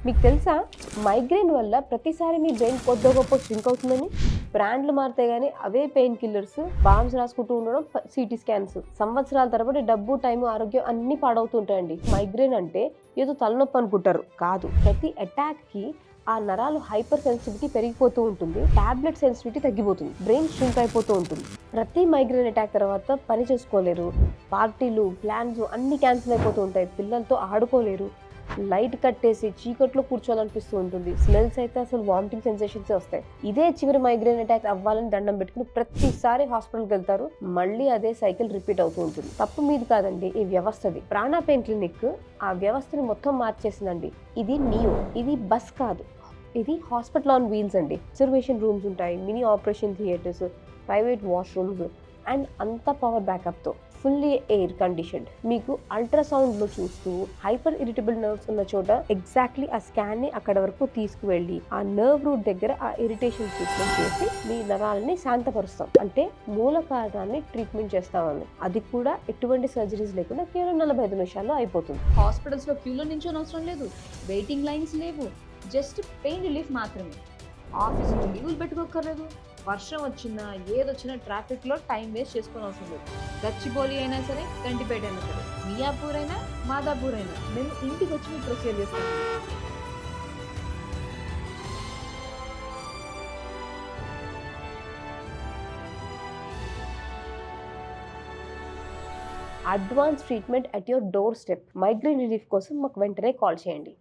మీకు తెలుసా మైగ్రేన్ వల్ల ప్రతిసారి మీ బ్రెయిన్ కొద్ది గొప్ప స్ట్రింక్ అవుతుందని? బ్రాండ్లు మారితే గానీ అవే పెయిన్ కిల్లర్స్, బామ్స్ రాసుకుంటూ ఉండడం, సిటీ స్కాన్స్, సంవత్సరాల తరబడి డబ్బు, టైం, ఆరోగ్యం అన్ని పాడవుతుంటాయండి. మైగ్రేన్ అంటే ఏదో తలనొప్పి అనుకుంటారు, కాదు. ప్రతి అటాక్ కి ఆ నరాలు హైపర్ సెన్సిటివిటీ పెరిగిపోతూ ఉంటుంది, టాబ్లెట్ సెన్సిటివిటీ తగ్గిపోతుంది, బ్రెయిన్ స్ట్రింక్ అయిపోతూ ఉంటుంది. ప్రతి మైగ్రేన్ అటాక్ తర్వాత పని చేసుకోలేరు, పార్టీలు, ప్లాన్స్ అన్ని క్యాన్సిల్ అయిపోతూ ఉంటాయి, పిల్లలతో ఆడుకోలేరు, లైట్ కట్టేసి చీకట్లో కూర్చోవాలనిపిస్తూ ఉంటుంది, స్మెల్స్ అయితే అసలు వామిటింగ్ సెన్సేషన్స్ వస్తాయి. ఇదే చివరి మైగ్రేన్ అటాక్ అవ్వాలని దండం పెట్టుకుని ప్రతిసారి హాస్పిటల్కి వెళ్తారు, మళ్ళీ అదే సైకిల్ రిపీట్ అవుతూ ఉంటుంది. తప్పు మీది కాదండి, ఈ వ్యవస్థది. ప్రాణ పెయిన్ క్లినిక్ ఆ వ్యవస్థని మొత్తం మార్చేసిందండి. ఇది నియో, ఇది బస్ కాదు, ఇది హాస్పిటల్ ఆన్ వీల్స్ అండి. అబ్జర్వేషన్ రూమ్స్ ఉంటాయి, mini operation theatres, private washrooms and అంత పవర్ బ్యాకప్తో, ఫుల్లీ ఎయిర్ కండిషన్డ్. మీకు అల్ట్రాసౌండ్లో చూస్తూ హైపర్ ఇరిటబుల్ నర్వ్స్ ఉన్న చోట ఎగ్జాక్ట్లీ ఆ స్కాన్ని అక్కడ వరకు తీసుకువెళ్ళి ఆ నర్వ్ రూట్ దగ్గర ఆ ఇరిటేషన్ ట్రీట్మెంట్ చేసి మీ నరాలని శాంతపరుస్తాం. అంటే మూల కారణాన్ని ట్రీట్మెంట్ చేస్తామని. అది కూడా ఎటువంటి సర్జరీస్ లేకుండా కేవలం 45 నిమిషాల్లో అయిపోతుంది. హాస్పిటల్స్లో క్యూలో నించోని అవసరం లేదు, వెయిటింగ్ లైన్స్ లేవు, జస్ట్ పెయిన్ రిలీఫ్ మాత్రమే. ఆఫీస్లో లీవులు పెట్టుకోకర్లేదు, వర్షం వచ్చినా ఏదొచ్చినా ట్రాఫిక్లో టైం వేస్ట్ చేసుకొని అవసరం లేదు. గచ్చిబౌలి అయినా సరే, గంటిపేట అయినా సరే, మియాపూర్ అయినా, మాదాపూర్ అయినా, మేము ఇంటికి వచ్చి మీకు ప్రొసీజర్ చేస్తాం. Advance treatment at your door step. Migraine relief కోసం మాకు వెంటనే కాల్ చేయండి.